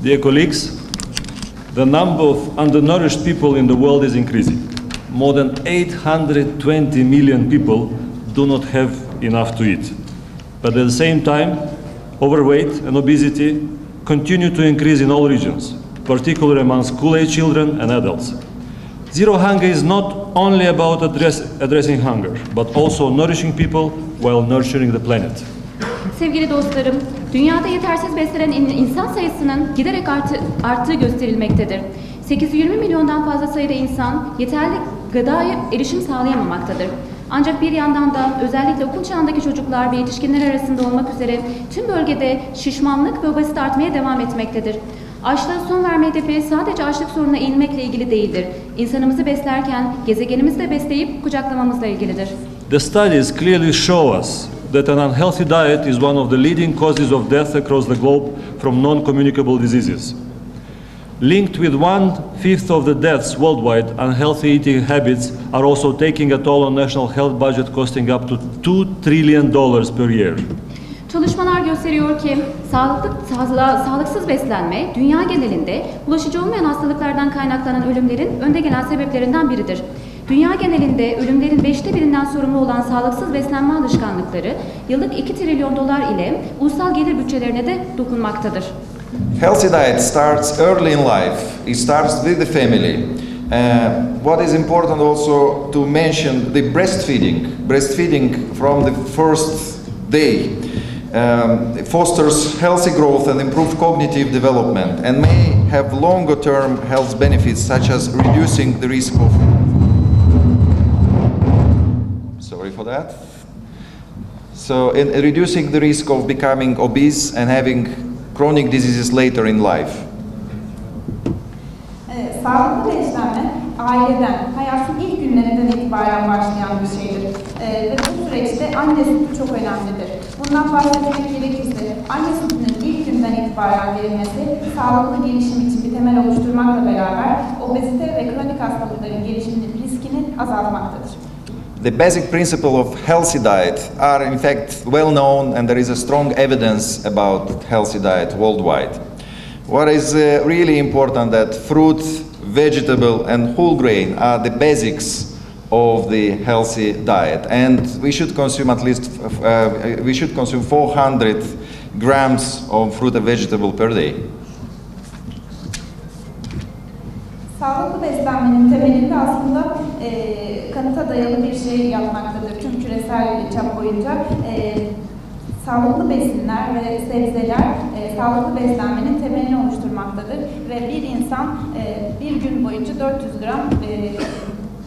Dear colleagues, the number of undernourished people in the world is increasing. More than 820 million people do not have enough to eat. But at the same time, overweight and obesity continue to increase in all regions, particularly among school-age children and adults. Zero hunger is not only about addressing hunger, but also nourishing people while nurturing the planet. Sevgili dostlarım, dünyada yetersiz beslenen insan sayısının giderek arttığı gösterilmektedir. 820 milyondan fazla sayıda insan yeterli gıdaya erişim sağlayamamaktadır. Ancak bir yandan da özellikle okul çağındaki çocuklar ve yetişkinler arasında olmak üzere tüm bölgede şişmanlık ve obezite artmaya devam etmektedir. Açlığa son verme hedefi sadece açlık sorununa eğilmekle ilgili değildir. İnsanımızı beslerken gezegenimizi de besleyip kucaklamamızla ilgilidir. The studies clearly show us that an unhealthy diet is one of the leading causes of death across the globe from non-communicable diseases. Linked with 1/5 of the deaths worldwide, unhealthy eating habits are also taking a toll on national health budget, costing up to $2 trillion per year. Çalışmalar gösteriyor ki sağlıksız beslenme dünya genelinde bulaşıcı olmayan hastalıklardan kaynaklanan ölümlerin önde gelen sebeplerinden biridir. Dünya genelinde ölümlerin 1/5'inden sorumlu olan sağlıksız beslenme alışkanlıkları yıllık $2 trilyon ile ulusal gelir bütçelerine de dokunmaktadır. Healthy diet starts early in life. It starts with the family. What is important also to mention the breastfeeding. Breastfeeding from the first day fosters healthy growth and improved cognitive development and may have longer-term health benefits such as reducing the risk of reducing the risk of becoming obese and having chronic diseases later in life. Sağlıklı beslenme aileden, hayatın ilk günlerinden itibaren başlayan bir şeydir. Ve bu süreçte anne sütü çok önemlidir. Bundan bahsetmek gerekirse anne sütünün ilk günden itibaren verilmesi sağlıklı gelişim için bir temel oluşturmakla beraber obezite ve kronik hastalıkların gelişiminin riskini azaltmaktadır. The basic principle of healthy diet are in fact well known, and there is a strong evidence about healthy diet worldwide. What is really important that fruit, vegetable and whole grain are the basics of the healthy diet, and we should consume at least 400 grams of fruit and vegetable per day. Sağlıklı beslenmenin temelinde aslında kanıta dayalı bir şey yapmaktadır. Tüm küresel çap boyunca sağlıklı besinler ve sebzeler sağlıklı beslenmenin temelini oluşturmaktadır. Ve bir insan bir gün boyunca 400 gram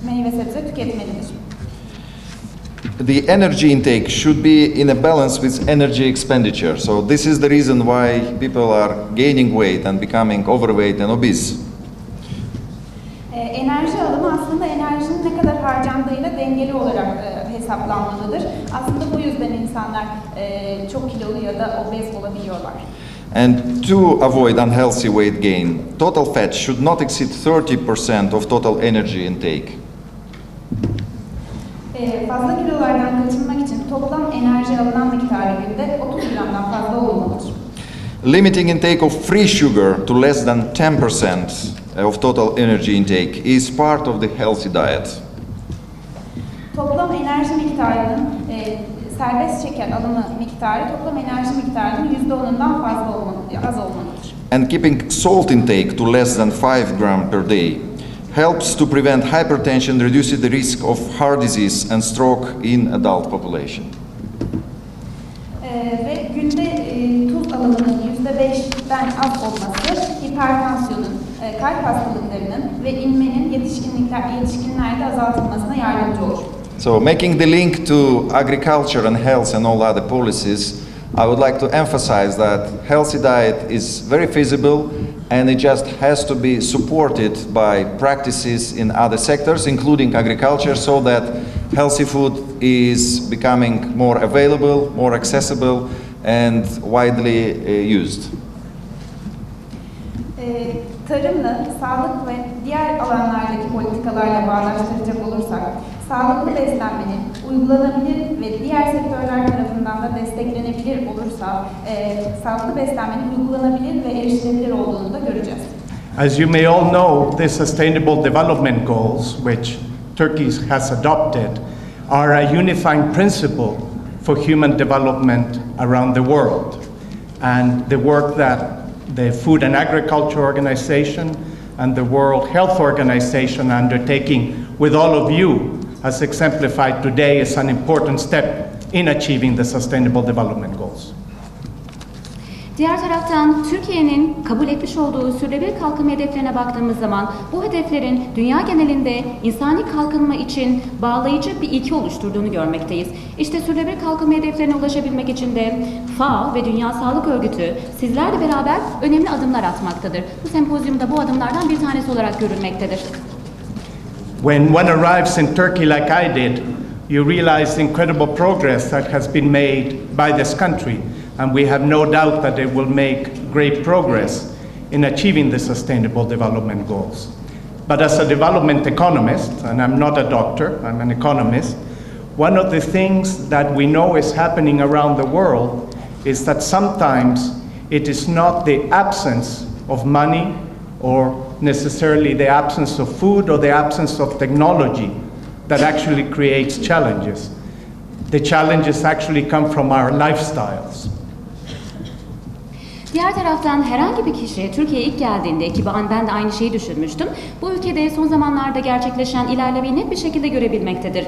meyve sebze tüketmelidir. The energy intake should be in a balance with energy expenditure. So this is the reason why people are gaining weight and becoming overweight and obese. Enerji alımı aslında enerjinin ne kadar harcandığıyla dengeli olarak hesaplanmalıdır. Aslında bu yüzden insanlar çok kilolu ya da obez olabiliyorlar. And to avoid unhealthy weight gain, total fat should not exceed 30% of total energy intake. Fazla kilolardan kaçınmak için toplam enerji alınan miktarı günde 30 gramdan fazla olmalıdır. Limiting intake of free sugar to less than 10% of total energy intake is part of the healthy diet. Toplam enerji miktarının serbest şeker alımı miktarı toplam enerji miktarının %10'undan az olmalıdır. And keeping salt intake to less than 5 grams per day helps to prevent hypertension, reduces the risk of heart disease and stroke in adult population. Ve günde tuz alımının %5'den az olması hipertansiyonun, kalp hastalıklarının ve inmenin yetişkinlerde azaltılmasına yardımcı olur. So making the link to agriculture and health and all other policies, I would like to emphasize that healthy diet is very feasible and it just has to be supported by practices in other sectors, including agriculture, so that healthy food is becoming more available, more accessible and widely used. Tarımla, sağlık ve diğer alanlardaki politikalarla bağdaştıracak olursak, sağlıklı beslenmenin uygulanabilir ve diğer sektörler tarafından da desteklenebilir olursa, sağlıklı beslenmenin uygulanabilir ve erişilebilir olduğunu da As you may all know, the Sustainable Development Goals, which Turkey has adopted, are a unifying principle for human development around the world. And the work that the Food and Agriculture Organization and the World Health Organization are undertaking with all of you, as exemplified today, is an important step in achieving the Sustainable Development Goals. Diğer taraftan Türkiye'nin kabul etmiş olduğu sürdürülebilir kalkınma hedeflerine baktığımız zaman bu hedeflerin dünya genelinde insani kalkınma için bağlayıcı bir ilke oluşturduğunu görmekteyiz. İşte sürdürülebilir kalkınma hedeflerine ulaşabilmek için de FAO ve Dünya Sağlık Örgütü sizlerle beraber önemli adımlar atmaktadır. Bu sempozyumda bu adımlardan bir tanesi olarak görülmektedir. When one arrives in Turkey like I did, you realize the incredible progress that has been made by this country. And we have no doubt that it will make great progress in achieving the Sustainable Development Goals. But as a development economist, and I'm not a doctor, I'm an economist, one of the things that we know is happening around the world is that sometimes it is not the absence of money or necessarily the absence of food or the absence of technology that actually creates challenges. The challenges actually come from our lifestyles. Diğer taraftan herhangi bir kişi Türkiye'ye ilk geldiğinde ki ben de aynı şeyi düşünmüştüm. Bu ülkede son zamanlarda gerçekleşen ilerlemeyi net bir şekilde görebilmektedir.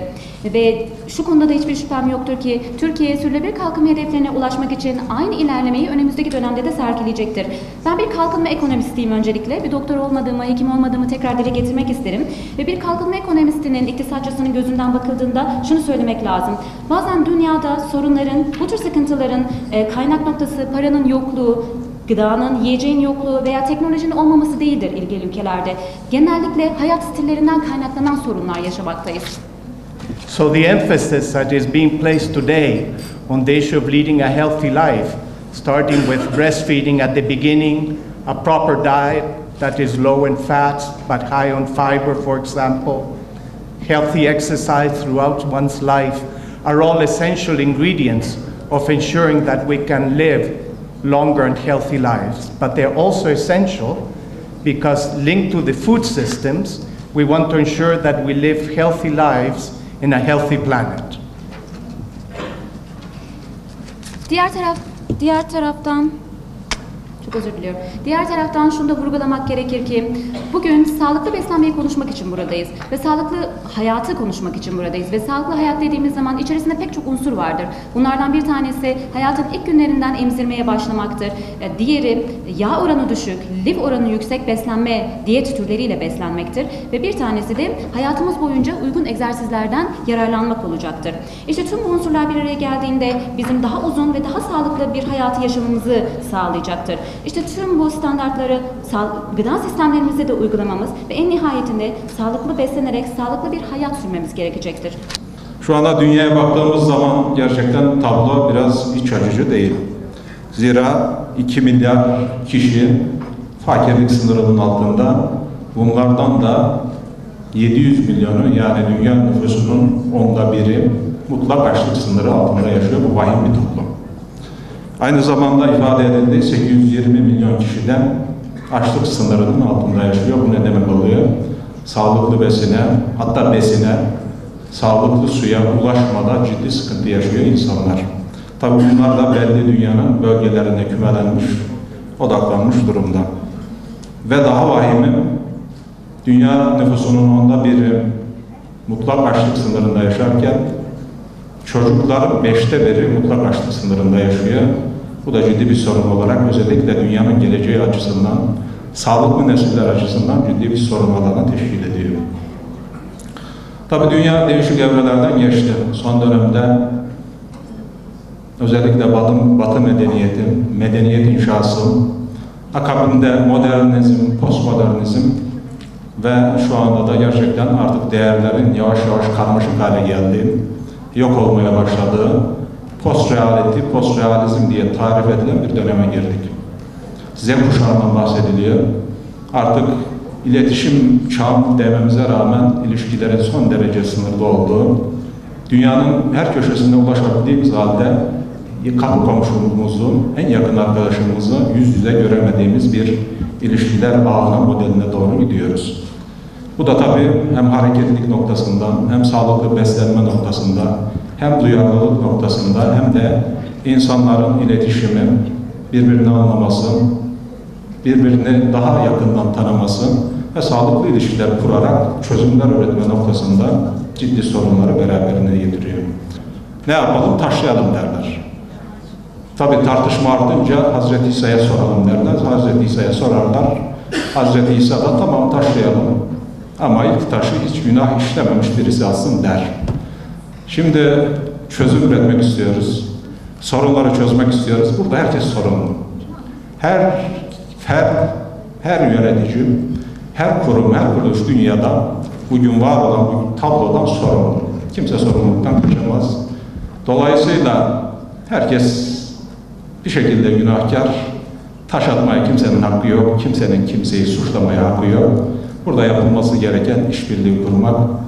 Ve şu konuda da hiçbir şüphem yoktur ki Türkiye sürdürülebilir kalkınma hedeflerine ulaşmak için aynı ilerlemeyi önümüzdeki dönemde de sergileyecektir. Ben bir kalkınma ekonomistiyim öncelikle. Bir doktor olmadığımı, hekim olmadığımı tekrar dile getirmek isterim. Ve bir kalkınma ekonomistinin, iktisatçısının gözünden bakıldığında şunu söylemek lazım. Bazen dünyada sorunların, bu tür sıkıntıların kaynak noktası paranın yokluğu, gıdanın, yiyeceğin yokluğu veya teknolojinin olmaması değildir ilgili ülkelerde. Genellikle hayat stillerinden kaynaklanan sorunlar yaşamaktayız. So the emphasis that is being placed today on the issue of leading a healthy life, starting with breastfeeding at the beginning, a proper diet that is low in fats but high on fiber, for example, healthy exercise throughout one's life, are all essential ingredients of ensuring that we can live longer and healthy lives. But they're also essential because linked to the food systems, we want to ensure that we live healthy lives in a healthy planet. Diğer taraftan çok özür diliyorum. Diğer taraftan şunu da vurgulamak gerekir ki bugün sağlıklı beslenmeyi konuşmak için buradayız ve sağlıklı hayatı konuşmak için buradayız ve sağlıklı hayat dediğimiz zaman içerisinde pek çok unsur vardır. Bunlardan bir tanesi hayatın ilk günlerinden emzirmeye başlamaktır. Diğeri yağ oranı düşük, lif oranı yüksek beslenme diyet türleriyle beslenmektir ve bir tanesi de hayatımız boyunca uygun egzersizlerden yararlanmak olacaktır. İşte tüm bu unsurlar bir araya geldiğinde bizim daha uzun ve daha sağlıklı bir hayatı yaşamamızı sağlayacaktır. İşte tüm bu standartları gıda sistemlerimize de uygulamamız ve en nihayetinde sağlıklı beslenerek sağlıklı bir hayat sürmemiz gerekecektir. Şu anda dünyaya baktığımız zaman gerçekten tablo biraz iç açıcı değil. Zira 2 milyar kişi fakirlik sınırının altında, bunlardan da 700 milyonu yani dünya nüfusunun 1/10'i mutlak açlık sınırı altında yaşıyor. Bu vahim bir toplum. Aynı zamanda ifade edildi 820 milyon kişiden açlık sınırının altında yaşıyor. Bu ne demek oluyor? Sağlıklı besine, hatta besine, sağlıklı suya ulaşmada ciddi sıkıntı yaşıyor insanlar. Tabii bunlar da belli dünyanın bölgelerine kümelenmiş, odaklanmış durumda. Ve daha vahimi, dünya nüfusunun 1/10'i mutlak açlık sınırında yaşarken, çocukların 5'te biri mutlak açlık sınırında yaşıyor. Bu da ciddi bir sorun olarak özellikle dünyanın geleceği açısından, sağlıklı nesiller açısından ciddi bir sorun alanı teşkil ediyor. Tabii dünya değişik evrelerden geçti. Son dönemde özellikle Batı medeniyet inşası, akabinde modernizm, postmodernizm ve şu anda da gerçekten artık değerlerin yavaş yavaş karmaşık hale geldiği, yok olmaya başladığı post-reality, post-realizm diye tarif edilen bir döneme girdik. Z kuşağından bahsediliyor. Artık iletişim çağı dememize rağmen ilişkilerin son derece sınırlı olduğu, dünyanın her köşesine ulaşabildiğimiz halde kapı komşumuzun, en yakın arkadaşımızı yüz yüze göremediğimiz bir ilişkiler ağına, modeline doğru gidiyoruz. Bu da tabii hem hareketlilik noktasından, hem sağlıklı beslenme noktasında, hem duyarlılık noktasında, hem de insanların iletişimi, birbirini anlaması, birbirini daha yakından tanıması ve sağlıklı ilişkiler kurarak çözümler üretme noktasında ciddi sorunları beraberinde getiriyor. Ne yapalım? Taşlayalım derler. Tabii tartışma artınca Hazreti İsa'ya soralım derler. Hazreti İsa'ya sorarlar. Hazreti İsa da tamam taşlayalım. Ama ilk taşı hiç günah işlememiş birisi alsın der. Şimdi çözüm üretmek istiyoruz. Sorunları çözmek istiyoruz. Burada herkes sorumlu. Her yönetici, her kurum, her kuruluş dünyada bugün var olan bu tablodan sorumlu. Kimse sorumluluktan kaçamaz. Dolayısıyla herkes bir şekilde günahkar. Taş atmaya kimsenin hakkı yok. Kimsenin kimseyi suçlamaya hakkı yok. Burada yapılması gereken işbirliği kurmak,